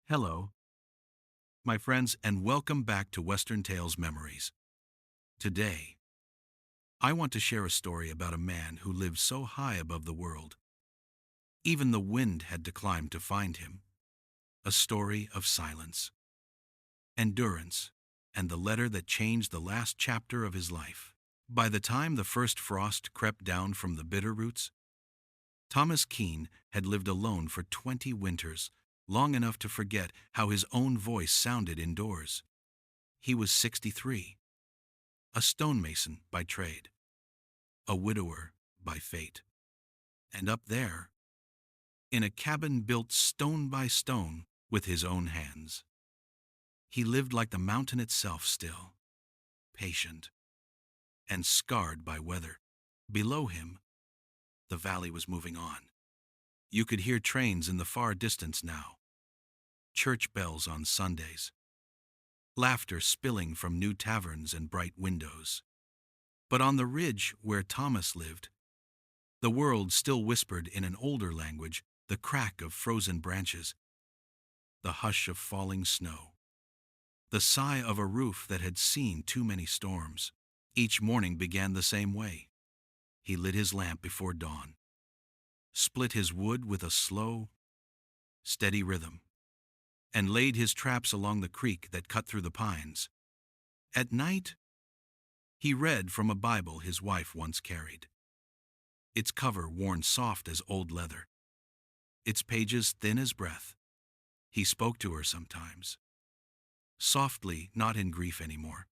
Hello, my friends, and welcome back to Western Tales Memories. Today, I want to share a story about a man who lived so high above the world, even the wind had to climb to find him. A story of silence, endurance, and the letter that changed the last chapter of his life. By the time the first frost crept down from the bitter roots, Thomas Keene had lived alone for 20 winters, long enough to forget how his own voice sounded indoors. He was 63. A stonemason by trade, a widower by fate. And up there, in a cabin built stone by stone with his own hands, he lived like the mountain itself still, patient, and scarred by weather. Below him, the valley was moving on. You could hear trains in the far distance now, church bells on Sundays, laughter spilling from new taverns and bright windows. But on the ridge where Thomas lived, the world still whispered in an older language the crack of frozen branches, the hush of falling snow, the sigh of a roof that had seen too many storms. Each morning began the same way. He lit his lamp before dawn, split his wood with a slow, steady rhythm, and laid his traps along the creek that cut through the pines. At night, he read from a Bible his wife once carried, its cover worn soft as old leather, its pages thin as breath. He spoke to her sometimes, softly, not in grief anymore,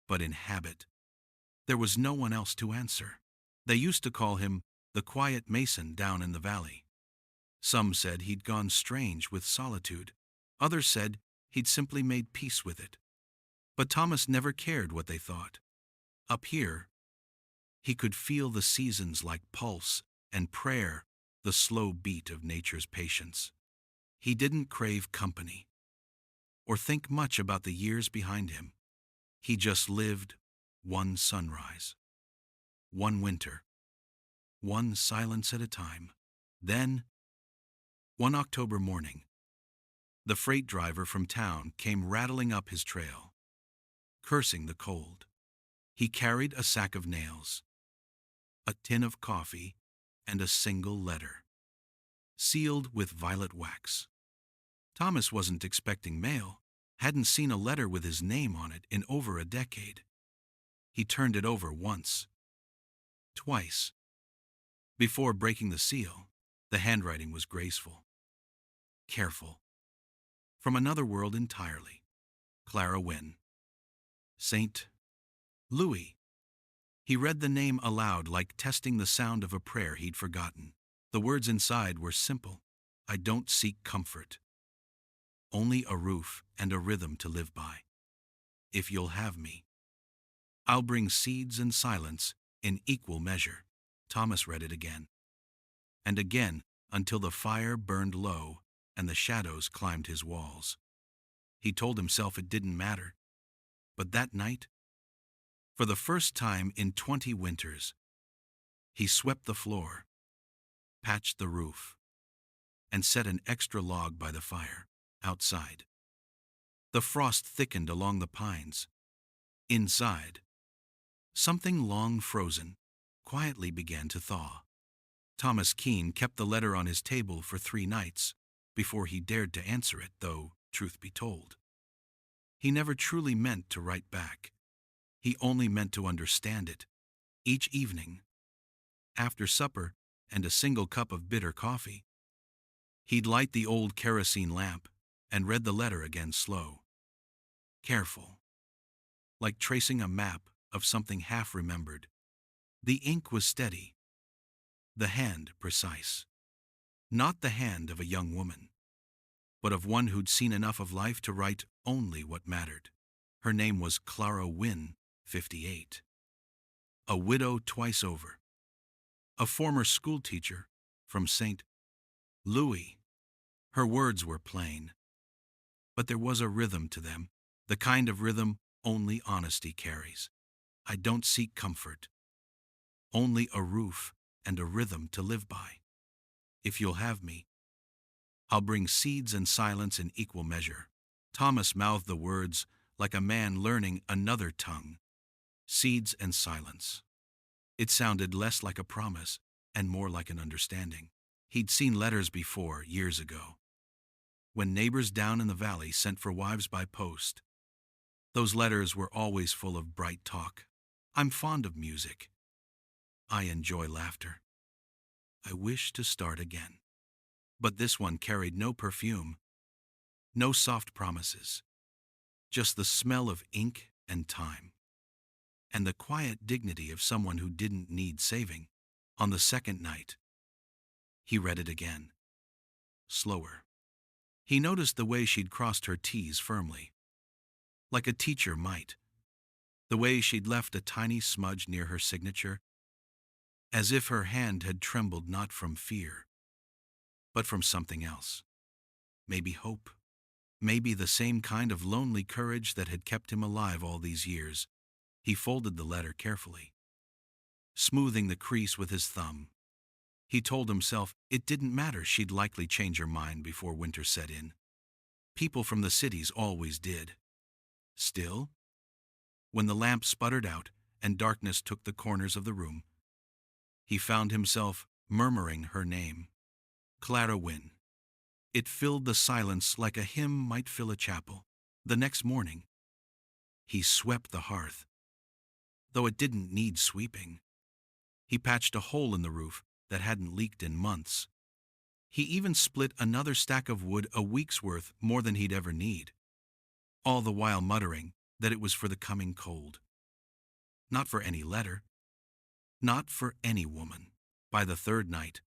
but in habit. There was no one else to answer. They used to call him the quiet mason down in the valley. Some said he'd gone strange with solitude. Others said he'd simply made peace with it. But Thomas never cared what they thought. Up here, he could feel the seasons like pulse and prayer, the slow beat of nature's patience. He didn't crave company or think much about the years behind him. He just lived one sunrise, one winter, one silence at a time. Then, one October morning, the freight driver from town came rattling up his trail, cursing the cold. He carried a sack of nails, a tin of coffee, and a single letter, sealed with violet wax. Thomas wasn't expecting mail, hadn't seen a letter with his name on it in over a decade. He turned it over once, twice. Before breaking the seal, the handwriting was graceful, careful. From another world entirely. Clara Wynne. Saint Louis. He read the name aloud like testing the sound of a prayer he'd forgotten. The words inside were simple. I don't seek comfort, only a roof and a rhythm to live by. If you'll have me, I'll bring seeds and silence in equal measure. Thomas read it again, and again until the fire burned low and the shadows climbed his walls. He told himself it didn't matter. But that night, for the first time in 20 winters, he swept the floor, patched the roof, and set an extra log by the fire outside. The frost thickened along the pines. Inside, something long frozen quietly began to thaw. Thomas Keene kept the letter on his table for 3 nights before he dared to answer it, though, truth be told, he never truly meant to write back. He only meant to understand it. Each evening, after supper and a single cup of bitter coffee, he'd light the old kerosene lamp and read the letter again slow, careful, like tracing a map of something half remembered. The ink was steady, the hand precise. Not the hand of a young woman, but of one who'd seen enough of life to write only what mattered. Her name was Clara Wynne, 58. A widow twice over. A former schoolteacher from St. Louis. Her words were plain, but there was a rhythm to them, the kind of rhythm only honesty carries. I don't seek comfort, only a roof and a rhythm to live by. If you'll have me, I'll bring seeds and silence in equal measure. Thomas mouthed the words like a man learning another tongue. Seeds and silence. It sounded less like a promise and more like an understanding. He'd seen letters before, years ago, when neighbors down in the valley sent for wives by post. Those letters were always full of bright talk. I'm fond of music. I enjoy laughter. I wish to start again. But this one carried no perfume, no soft promises, just the smell of ink and time, and the quiet dignity of someone who didn't need saving. On the second night, he read it again, slower. He noticed the way she'd crossed her T's firmly, like a teacher might, the way she'd left a tiny smudge near her signature, as if her hand had trembled not from fear, but from something else. Maybe hope. Maybe the same kind of lonely courage that had kept him alive all these years. He folded the letter carefully, smoothing the crease with his thumb. He told himself it didn't matter, she'd likely change her mind before winter set in. People from the cities always did. Still, when the lamp sputtered out and darkness took the corners of the room, he found himself murmuring her name, Clara Wynne. It filled the silence like a hymn might fill a chapel. The next morning, he swept the hearth, though it didn't need sweeping. He patched a hole in the roof that hadn't leaked in months. He even split another stack of wood, a week's worth, more than he'd ever need, all the while muttering that it was for the coming cold. Not for any letter, not for any woman. By the third night,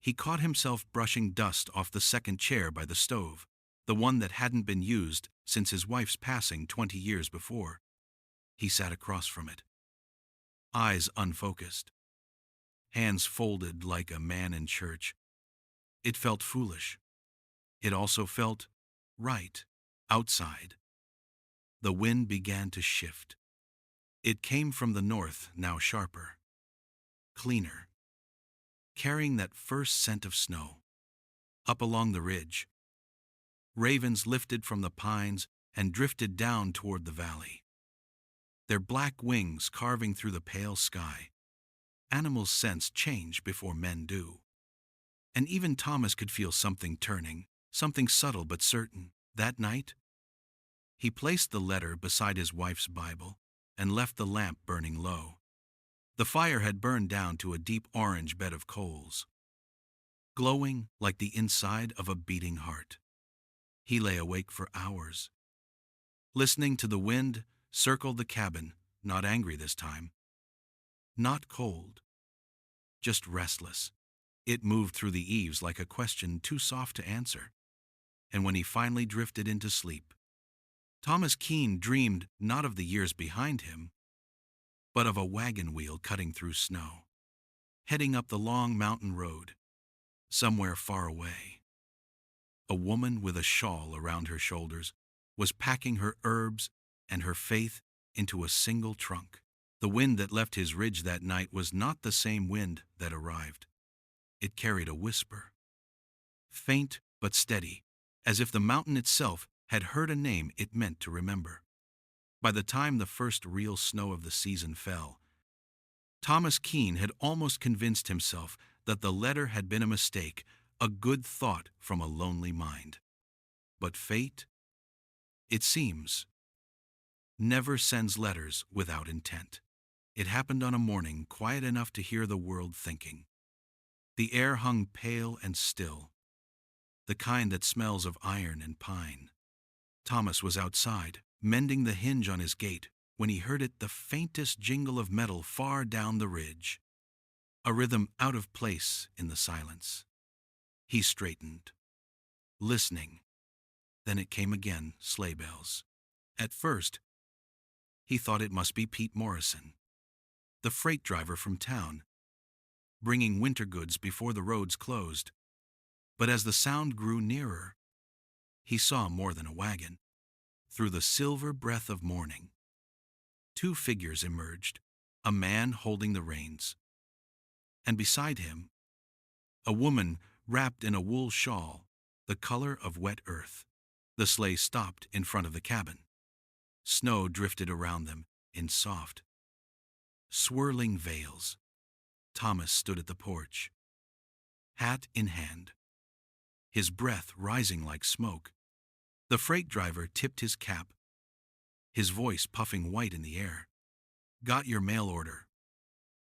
he caught himself brushing dust off the second chair by the stove, the one that hadn't been used since his wife's passing 20 years before. He sat across from it, eyes unfocused, hands folded like a man in church. It felt foolish. It also felt right. Outside, the wind began to shift. It came from the north, now sharper, cleaner, carrying that first scent of snow. Up along the ridge, ravens lifted from the pines and drifted down toward the valley, their black wings carving through the pale sky. Animals sense change before men do. And even Thomas could feel something turning, something subtle but certain. That night, he placed the letter beside his wife's Bible and left the lamp burning low. The fire had burned down to a deep orange bed of coals, glowing like the inside of a beating heart. He lay awake for hours, listening to the wind circle the cabin, not angry this time, not cold, just restless. It moved through the eaves like a question too soft to answer. And when he finally drifted into sleep, Thomas Keene dreamed not of the years behind him, but of a wagon wheel cutting through snow, heading up the long mountain road, somewhere far away. A woman with a shawl around her shoulders was packing her herbs and her faith into a single trunk. The wind that left his ridge that night was not the same wind that arrived. It carried a whisper, faint but steady, as if the mountain itself had heard a name it meant to remember. By the time the first real snow of the season fell, Thomas Keene had almost convinced himself that the letter had been a mistake, a good thought from a lonely mind. But fate, it seems, never sends letters without intent. It happened on a morning quiet enough to hear the world thinking. The air hung pale and still, the kind that smells of iron and pine. Thomas was outside, mending the hinge on his gate, when he heard it, the faintest jingle of metal far down the ridge, a rhythm out of place in the silence. He straightened, listening. Then it came again, sleigh bells. At first, he thought it must be Pete Morrison, the freight driver from town, bringing winter goods before the roads closed. But as the sound grew nearer, he saw more than a wagon. Through the silver breath of morning, two figures emerged, a man holding the reins, and beside him, a woman wrapped in a wool shawl, the color of wet earth. The sleigh stopped in front of the cabin. Snow drifted around them in soft, swirling veils. Thomas stood at the porch, hat in hand, his breath rising like smoke. The freight driver tipped his cap, his voice puffing white in the air. "Got your mail order,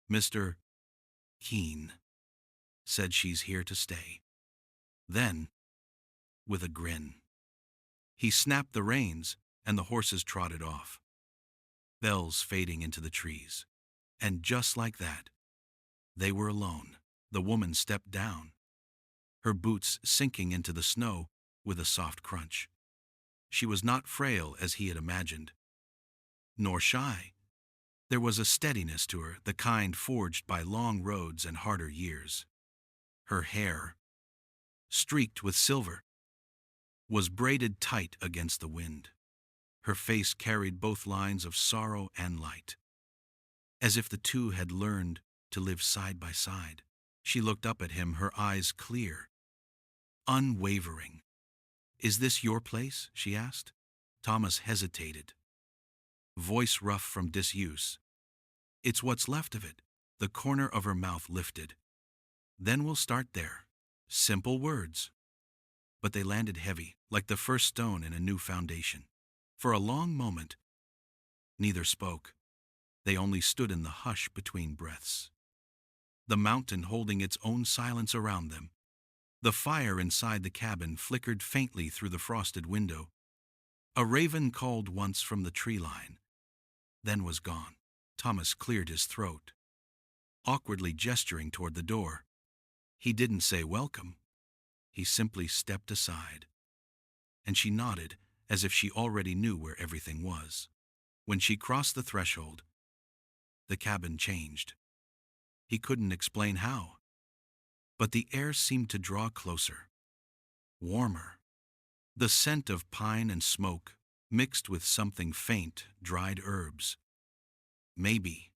Mr. Keene," said. "She's here to stay." Then, with a grin, he snapped the reins and the horses trotted off, bells fading into the trees. And just like that, they were alone. The woman stepped down, her boots sinking into the snow with a soft crunch. She was not frail as he had imagined, nor shy. There was a steadiness to her, the kind forged by long roads and harder years. Her hair, streaked with silver, was braided tight against the wind. Her face carried both lines of sorrow and light, as if the two had learned to live side by side. She looked up at him, her eyes clear, unwavering. "Is this your place?" she asked. Thomas hesitated, voice rough from disuse. "It's what's left of it." The corner of her mouth lifted. "Then we'll start there." Simple words, but they landed heavy, like the first stone in a new foundation. For a long moment, neither spoke. They only stood in the hush between breaths, the mountain holding its own silence around them. The fire inside the cabin flickered faintly through the frosted window. A raven called once from the tree line, then was gone. Thomas cleared his throat, awkwardly gesturing toward the door. He didn't say welcome. He simply stepped aside, and she nodded as if she already knew where everything was. When she crossed the threshold, the cabin changed. He couldn't explain how, but the air seemed to draw closer, warmer. The scent of pine and smoke mixed with something faint, dried herbs, maybe,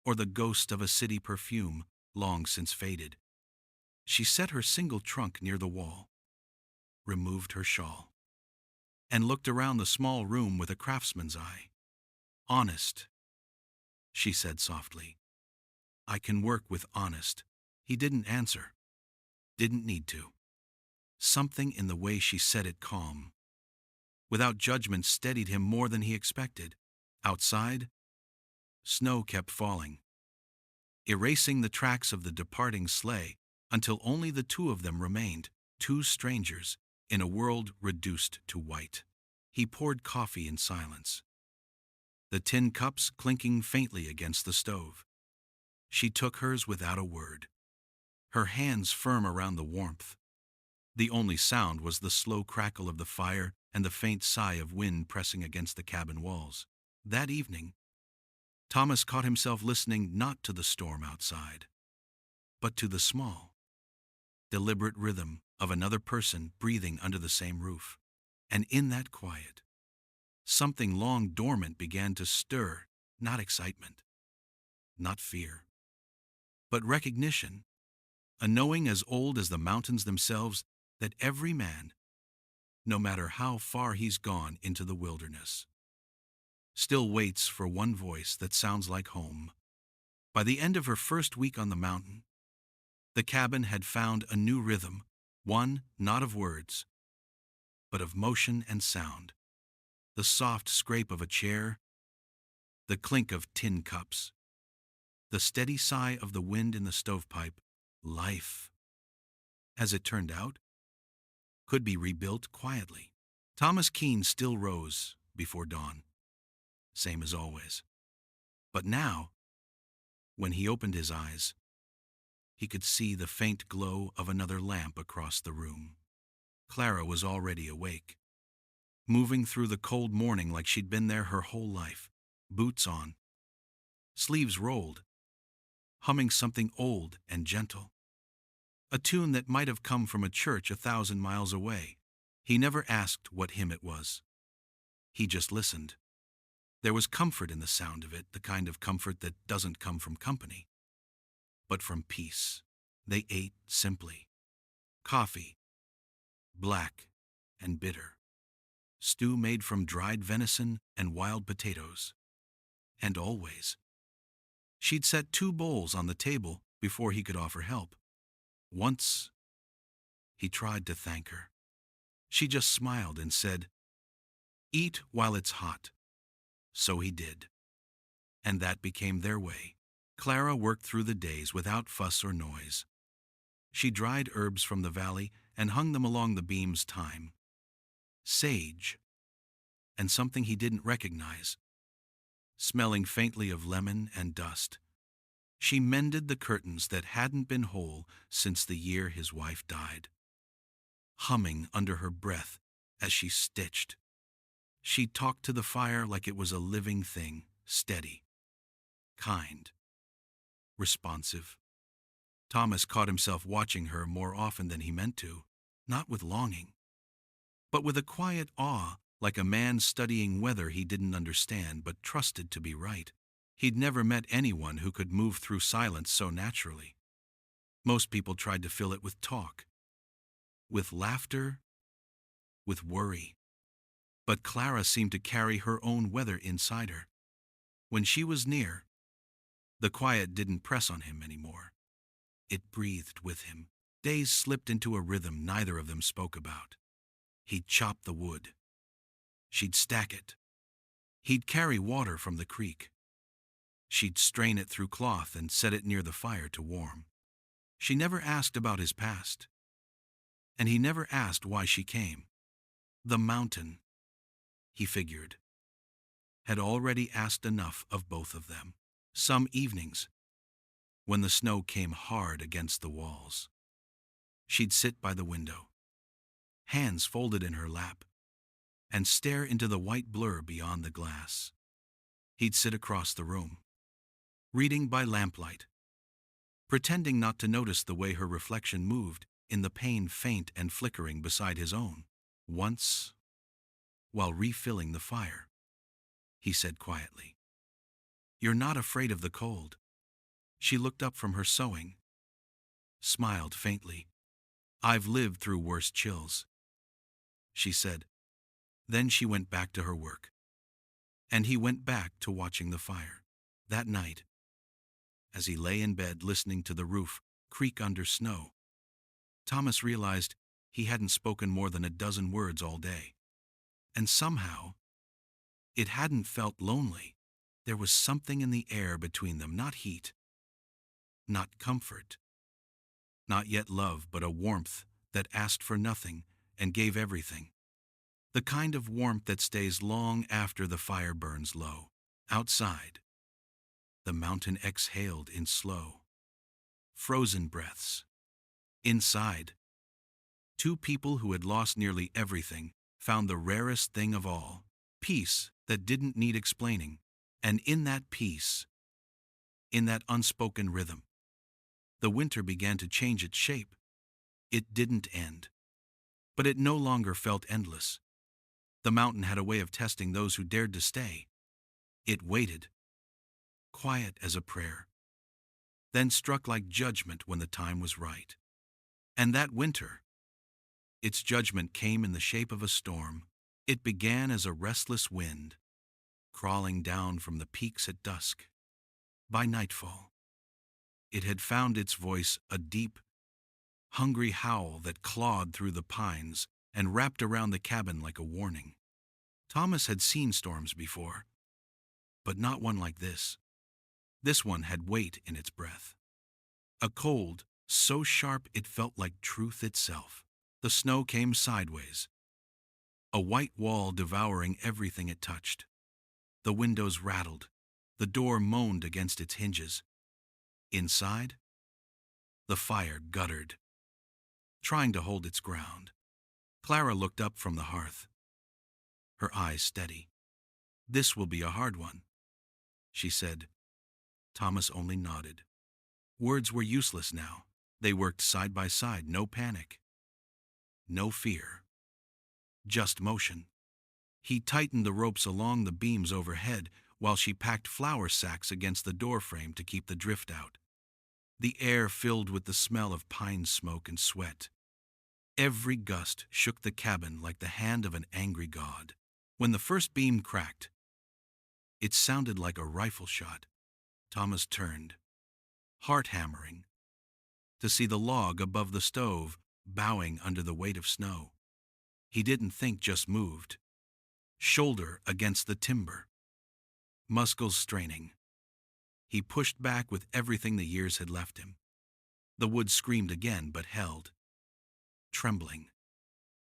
or the ghost of a city perfume long since faded. She set her single trunk near the wall, removed her shawl, and looked around the small room with a craftsman's eye. "Honest," she said softly. "I can work with honest." He didn't answer, didn't need to. Something in the way she said it, calm, without judgment, steadied him more than he expected. Outside, snow kept falling, erasing the tracks of the departing sleigh until only the two of them remained, two strangers in a world reduced to white. He poured coffee in silence, the tin cups clinking faintly against the stove. She took hers without a word, her hands firm around the warmth. The only sound was the slow crackle of the fire and the faint sigh of wind pressing against the cabin walls. That evening, Thomas caught himself listening not to the storm outside, but to the small, deliberate rhythm of another person breathing under the same roof. And in that quiet, something long dormant began to stir, not excitement, not fear, but recognition, a knowing as old as the mountains themselves that every man, no matter how far he's gone into the wilderness, still waits for one voice that sounds like home. By the end of her first week on the mountain, the cabin had found a new rhythm, one not of words, but of motion and sound. The soft scrape of a chair, the clink of tin cups, the steady sigh of the wind in the stovepipe. Life, as it turned out, could be rebuilt quietly. Thomas Keene still rose before dawn, same as always. But now, when he opened his eyes, he could see the faint glow of another lamp across the room. Clara was already awake, moving through the cold morning like she'd been there her whole life, boots on, sleeves rolled, humming something old and gentle, a tune that might have come from a church 1,000 miles away. He never asked what hymn it was. He just listened. There was comfort in the sound of it, the kind of comfort that doesn't come from company, but from peace. They ate simply. Coffee, black and bitter. Stew made from dried venison and wild potatoes. And always, she'd set 2 bowls on the table before he could offer help. Once, he tried to thank her. She just smiled and said, "Eat while it's hot." So he did. And that became their way. Clara worked through the days without fuss or noise. She dried herbs from the valley and hung them along the beams. Thyme, sage, and something he didn't recognize, smelling faintly of lemon and dust. She mended the curtains that hadn't been whole since the year his wife died, humming under her breath as she stitched. She talked to the fire like it was a living thing, steady, kind, responsive. Thomas caught himself watching her more often than he meant to, not with longing, but with a quiet awe, like a man studying weather he didn't understand but trusted to be right. He'd never met anyone who could move through silence so naturally. Most people tried to fill it with talk, with laughter, with worry. But Clara seemed to carry her own weather inside her. When she was near, the quiet didn't press on him anymore. It breathed with him. Days slipped into a rhythm neither of them spoke about. He'd chop the wood. She'd stack it. He'd carry water from the creek. She'd strain it through cloth and set it near the fire to warm. She never asked about his past. And he never asked why she came. The mountain, he figured, had already asked enough of both of them. Some evenings, when the snow came hard against the walls, she'd sit by the window, hands folded in her lap, and stare into the white blur beyond the glass. He'd sit across the room, reading by lamplight, pretending not to notice the way her reflection moved in the pane faint and flickering beside his own. Once, while refilling the fire, he said quietly, "You're not afraid of the cold." She looked up from her sewing, smiled faintly. "I've lived through worse chills," she said. Then she went back to her work, and he went back to watching the fire. That night, as he lay in bed listening to the roof creak under snow, Thomas realized he hadn't spoken more than a dozen words all day. And somehow, it hadn't felt lonely. There was something in the air between them, not heat, not comfort, not yet love, but a warmth that asked for nothing and gave everything. The kind of warmth that stays long after the fire burns low. Outside, the mountain exhaled in slow, frozen breaths. Inside, 2 people who had lost nearly everything found the rarest thing of all, peace that didn't need explaining. And in that peace, in that unspoken rhythm, the winter began to change its shape. It didn't end, but it no longer felt endless. The mountain had a way of testing those who dared to stay. It waited, quiet as a prayer, then struck like judgment when the time was right. And that winter, its judgment came in the shape of a storm. It began as a restless wind, crawling down from the peaks at dusk. By nightfall, it had found its voice, a deep, hungry howl that clawed through the pines and wrapped around the cabin like a warning. Thomas had seen storms before, but not one like this. This one had weight in its breath. A cold so sharp it felt like truth itself. The snow came sideways, a white wall devouring everything it touched. The windows rattled, the door moaned against its hinges. Inside, the fire guttered, trying to hold its ground. Clara looked up from the hearth, her eyes steady. "This will be a hard one," she said. Thomas only nodded. Words were useless now. They worked side by side, no panic, no fear, just motion. He tightened the ropes along the beams overhead while she packed flour sacks against the doorframe to keep the drift out. The air filled with the smell of pine smoke and sweat. Every gust shook the cabin like the hand of an angry god. When the first beam cracked, it sounded like a rifle shot. Thomas turned, heart hammering, to see the log above the stove bowing under the weight of snow. He didn't think, just moved, shoulder against the timber, muscles straining. He pushed back with everything the years had left him. The wood screamed again, but held, trembling.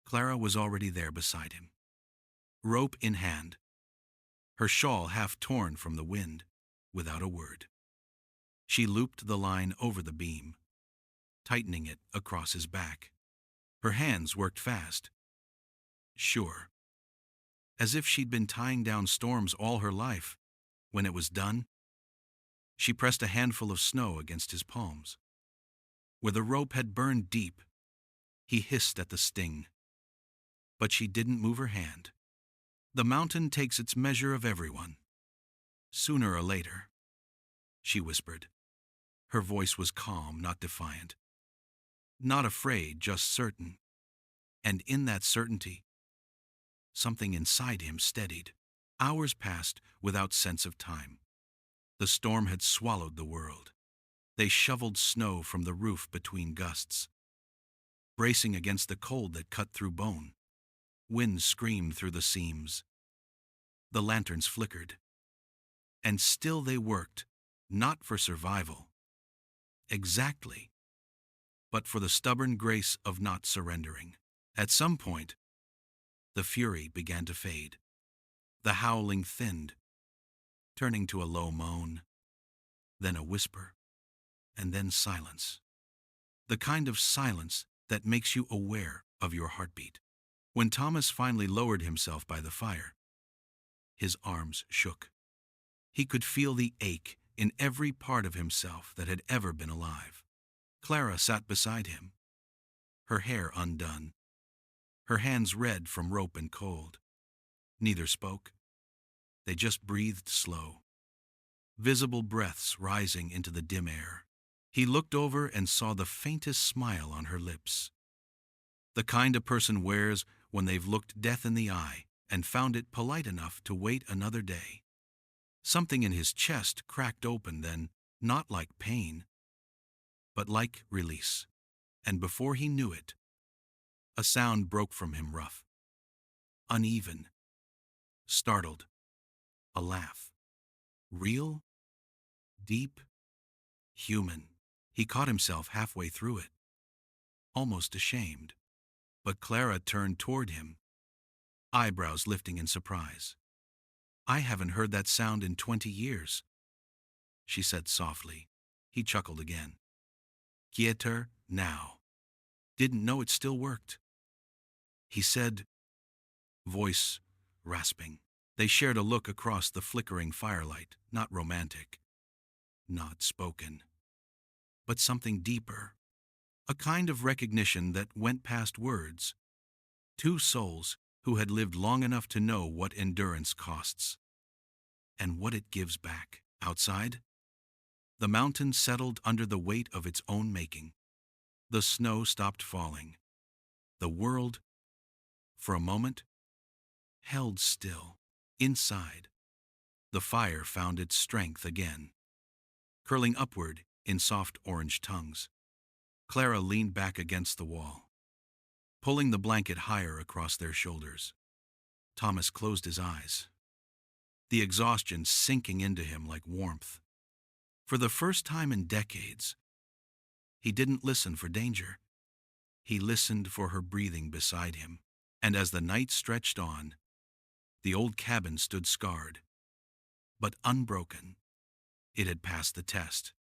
Clara was already there beside him, rope in hand, her shawl half torn from the wind. Without a word, she looped the line over the beam, tightening it across his back. Her hands worked fast, sure, as if she'd been tying down storms all her life. When it was done, she pressed a handful of snow against his palms. Where the rope had burned deep, he hissed at the sting. But she didn't move her hand. The mountain takes its measure of everyone, sooner or later, she whispered. Her voice was calm, not defiant. Not afraid, just certain. And in that certainty, something inside him steadied. Hours passed without sense of time. The storm had swallowed the world. They shoveled snow from the roof between gusts, bracing against the cold that cut through bone. Wind screamed through the seams. The lanterns flickered. And still they worked, not for survival, exactly, but for the stubborn grace of not surrendering. At some point, the fury began to fade. The howling thinned, turning to a low moan, then a whisper, and then silence. The kind of silence that makes you aware of your heartbeat. When Thomas finally lowered himself by the fire, his arms shook. He could feel the ache in every part of himself that had ever been alive. Clara sat beside him, her hair undone, her hands red from rope and cold. Neither spoke. They just breathed slow, visible breaths rising into the dim air. He looked over and saw the faintest smile on her lips, the kind a person wears when they've looked death in the eye and found it polite enough to wait another day. Something in his chest cracked open then, not like pain, but like release. And before he knew it, a sound broke from him, rough, uneven, startled. A laugh. Real, deep, human. He caught himself halfway through it, almost ashamed. But Clara turned toward him, eyebrows lifting in surprise. I haven't heard that sound in 20 years, she said softly. He chuckled again. Quieter now. Didn't know it still worked. He said, voice rasping. They shared a look across the flickering firelight, not romantic, not spoken, but something deeper, a kind of recognition that went past words. Two souls who had lived long enough to know what endurance costs and what it gives back. Outside, the mountain settled under the weight of its own making. The snow stopped falling. The world, for a moment, held still. Inside, the fire found its strength again, curling upward in soft orange tongues. Clara leaned back against the wall, pulling the blanket higher across their shoulders. Thomas closed his eyes, the exhaustion sinking into him like warmth. For the first time in decades, he didn't listen for danger. He listened for her breathing beside him. And as the night stretched on, the old cabin stood scarred, but unbroken. It had passed the test.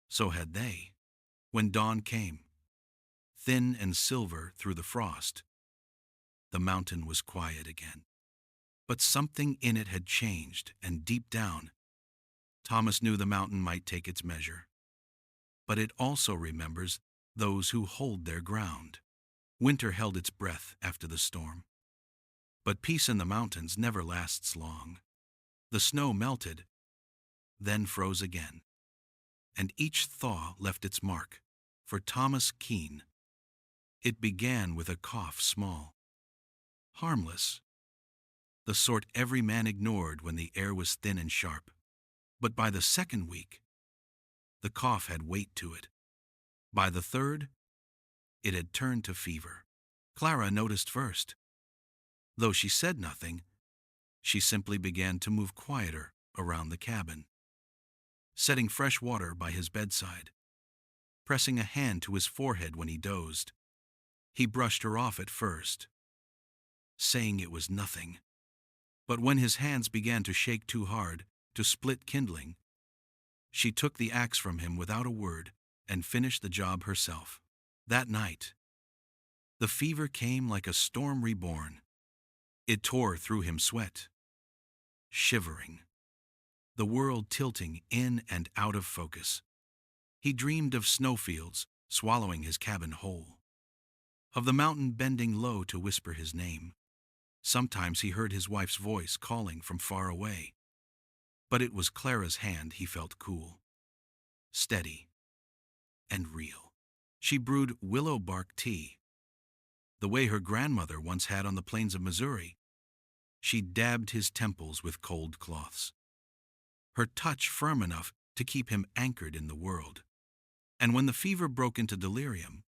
So had they. When dawn came, thin and silver through the frost, the mountain was quiet again. But something in it had changed, and deep down, Thomas knew the mountain might take its measure. But it also remembers those who hold their ground. Winter held its breath after the storm. But peace in the mountains never lasts long. The snow melted, then froze again, and each thaw left its mark. For Thomas Keene, It began with a cough, small, harmless, the sort every man ignored when the air was thin and sharp. But by the second week, the cough had weight to it. By the third, it had turned to fever. Clara noticed first. Though she said nothing, she simply began to move quieter around the cabin, setting fresh water by his bedside, pressing a hand to his forehead when he dozed. He brushed her off at first, saying it was nothing. But when his hands began to shake too hard to split kindling, she took the axe from him without a word and finished the job herself. That night, the fever came like a storm reborn. It tore through him, sweat, shivering, the world tilting in and out of focus. He dreamed of snowfields swallowing his cabin whole, of the mountain bending low to whisper his name. Sometimes he heard his wife's voice calling from far away, but it was Clara's hand he felt, cool, steady, and real. She brewed willow bark tea, the way her grandmother once had on the plains of Missouri. She dabbed his temples with cold cloths, her touch firm enough to keep him anchored in the world. And when the fever broke into delirium,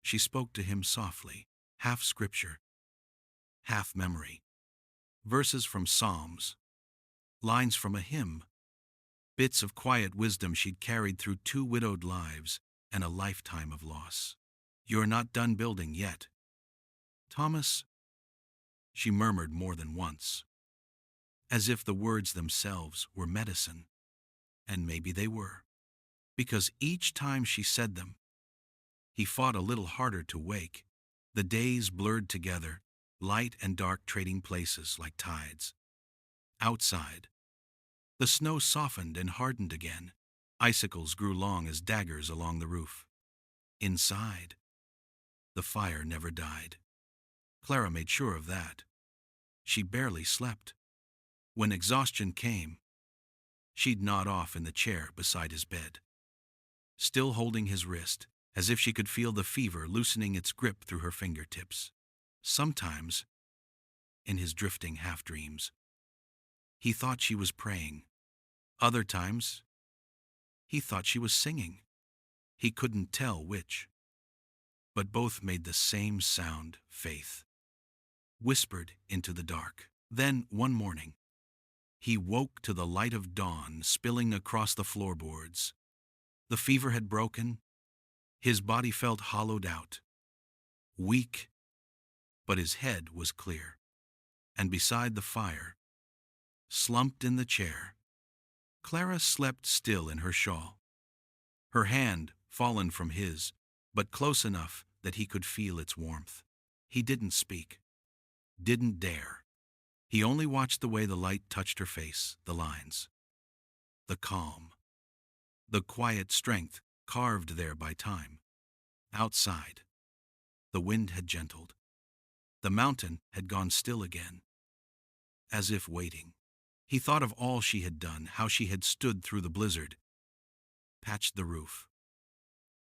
she spoke to him softly, half scripture, half memory, verses from Psalms, lines from a hymn, bits of quiet wisdom she'd carried through 2 widowed lives and a lifetime of loss. "You're not done building yet, Thomas," she murmured more than once, as if the words themselves were medicine. And maybe they were, because each time she said them, he fought a little harder to wake. The days blurred together, light and dark trading places like tides. Outside, the snow softened and hardened again. Icicles grew long as daggers along the roof. Inside, the fire never died. Clara made sure of that. She barely slept. When exhaustion came, she'd nod off in the chair beside his bed, still holding his wrist, as if she could feel the fever loosening its grip through her fingertips. Sometimes, in his drifting half-dreams, he thought she was praying. Other times, he thought she was singing. He couldn't tell which. But both made the same sound, faith, whispered into the dark. Then, one morning, he woke to the light of dawn spilling across the floorboards. The fever had broken. His body felt hollowed out, weak, but his head was clear. And beside the fire, slumped in the chair, Clara slept still in her shawl, her hand fallen from his, but close enough that he could feel its warmth. He didn't speak, didn't dare. He only watched the way the light touched her face, the lines, the calm, the quiet strength carved there by time. Outside, the wind had gentled. The mountain had gone still again, as if waiting. He thought of all she had done, how she had stood through the blizzard, patched the roof,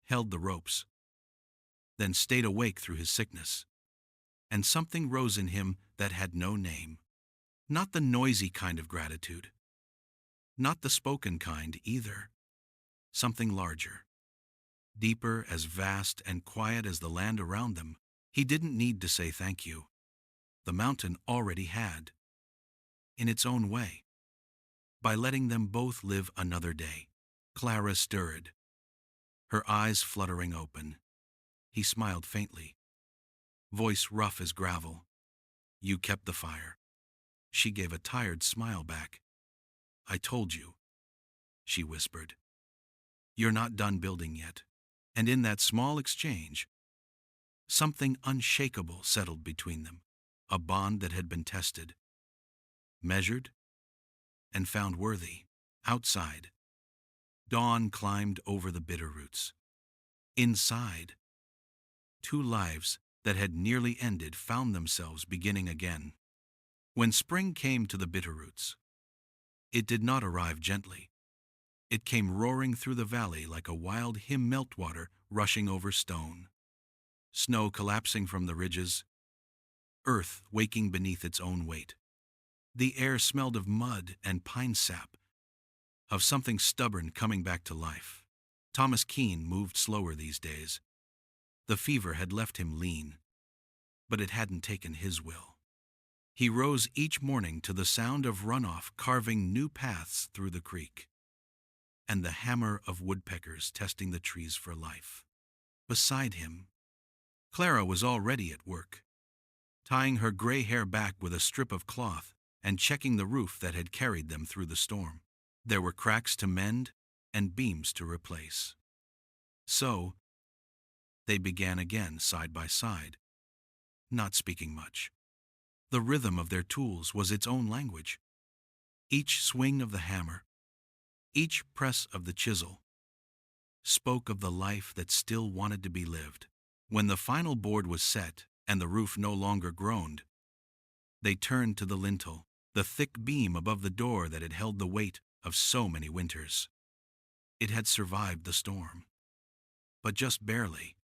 held the ropes, then stayed awake through his sickness. And something rose in him that had no name. Not the noisy kind of gratitude, not the spoken kind either. Something larger, deeper, as vast and quiet as the land around them. He didn't need to say thank you. The mountain already had, in its own way, by letting them both live another day. Clara stirred, her eyes fluttering open. He smiled faintly, voice rough as gravel. "You kept the fire." She gave a tired smile back. "I told you," she whispered. "You're not done building yet." And in that small exchange, something unshakable settled between them, a bond that had been tested, measured, and found worthy. Outside, dawn climbed over the bitter roots. Inside, 2 lives that had nearly ended found themselves beginning again. When spring came to the Bitterroots, it did not arrive gently. It came roaring through the valley like a wild hymn meltwater rushing over stone. Snow collapsing from the ridges, earth waking beneath its own weight. The air smelled of mud and pine sap, of something stubborn coming back to life. Thomas Keene moved slower these days. The fever had left him lean, but it hadn't taken his will. He rose each morning to the sound of runoff carving new paths through the creek, and the hammer of woodpeckers testing the trees for life. Beside him, Clara was already at work, tying her gray hair back with a strip of cloth and checking the roof that had carried them through the storm. There were cracks to mend and beams to replace. So, they began again side by side, not speaking much. The rhythm of their tools was its own language. Each swing of the hammer, each press of the chisel, spoke of the life that still wanted to be lived. When the final board was set and the roof no longer groaned, they turned to the lintel, the thick beam above the door that had held the weight of so many winters. It had survived the storm, but just barely.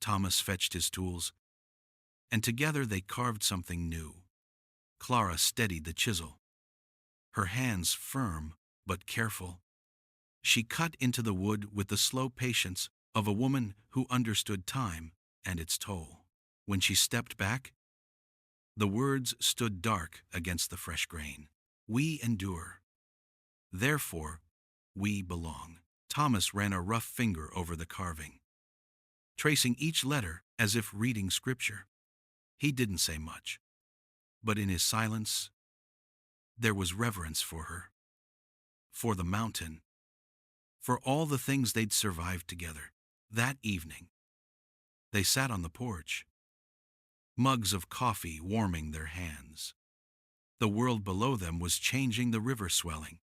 Thomas fetched his tools, and together they carved something new. Clara steadied the chisel, her hands firm but careful. She cut into the wood with the slow patience of a woman who understood time and its toll. When she stepped back, the words stood dark against the fresh grain. We endure. Therefore, we belong. Thomas ran a rough finger over the carving, tracing each letter as if reading scripture. He didn't say much, but in his silence, there was reverence for her, for the mountain, for all the things they'd survived together. That evening, they sat on the porch, mugs of coffee warming their hands. The world below them was changing, the river swelling,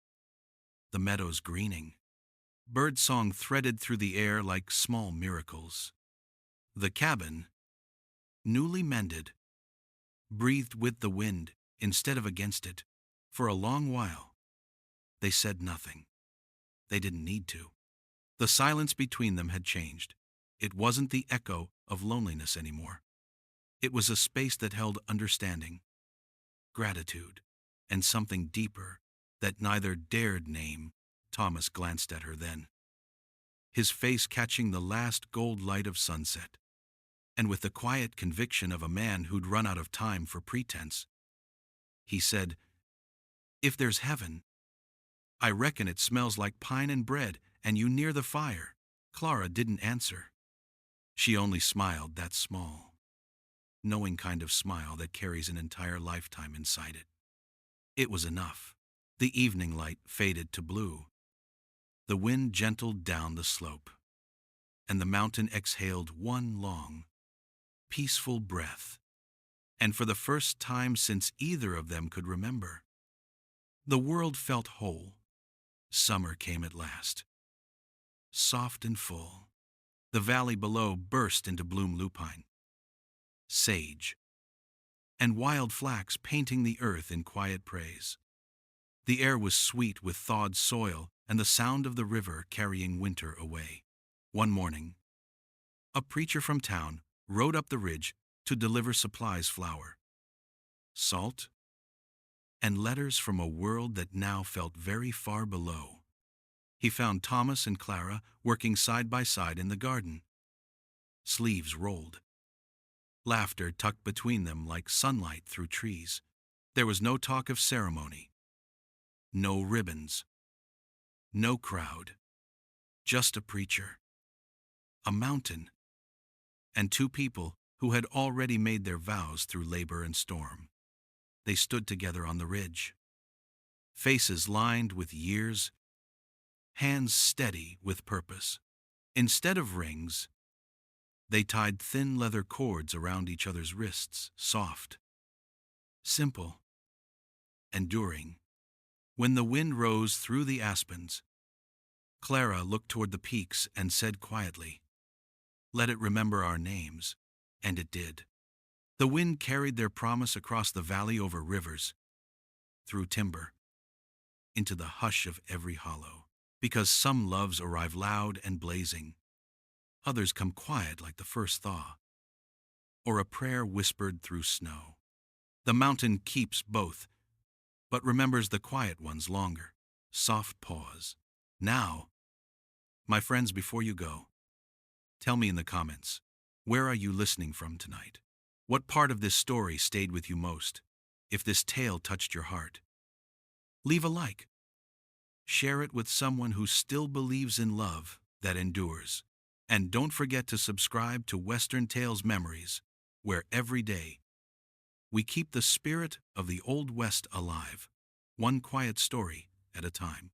the meadows greening. Birdsong threaded through the air like small miracles. The cabin, newly mended, breathed with the wind instead of against it. For a long while, they said nothing. They didn't need to. The silence between them had changed. It wasn't the echo of loneliness anymore. It was a space that held understanding, gratitude, and something deeper that neither dared name. Thomas glanced at her then, his face catching the last gold light of sunset, and with the quiet conviction of a man who'd run out of time for pretense, he said, "If there's heaven, I reckon it smells like pine and bread, and you near the fire." Clara didn't answer. She only smiled, that small, knowing kind of smile that carries an entire lifetime inside it. It was enough. The evening light faded to blue. The wind gentled down the slope, and the mountain exhaled one long, peaceful breath. And for the first time since either of them could remember, the world felt whole. Summer came at last, soft and full. The valley below burst into bloom, lupine, sage, and wild flax painting the earth in quiet praise. The air was sweet with thawed soil and the sound of the river carrying winter away. One morning, a preacher from town rode up the ridge to deliver supplies, flour, salt, and letters from a world that now felt very far below. He found Thomas and Clara working side by side in the garden. Sleeves rolled, laughter tucked between them like sunlight through trees. There was no talk of ceremony, no ribbons, no crowd, just a preacher, a mountain, and two people who had already made their vows through labor and storm. They stood together on the ridge, faces lined with years, hands steady with purpose. Instead of rings, they tied thin leather cords around each other's wrists, soft, simple, enduring. When the wind rose through the aspens, Clara looked toward the peaks and said quietly, "Let it remember our names," and it did. The wind carried their promise across the valley, over rivers, through timber, into the hush of every hollow. Because some loves arrive loud and blazing, others come quiet like the first thaw. or a prayer whispered through snow. The mountain keeps both, but remembers the quiet ones longer. Soft pause. Now, my friends, before you go, tell me in the comments, where are you listening from tonight? What part of this story stayed with you most? If this tale touched your heart, leave a like. Share it with someone who still believes in love that endures. And don't forget to subscribe to Western Tales Memories, where every day we keep the spirit of the Old West alive, one quiet story at a time.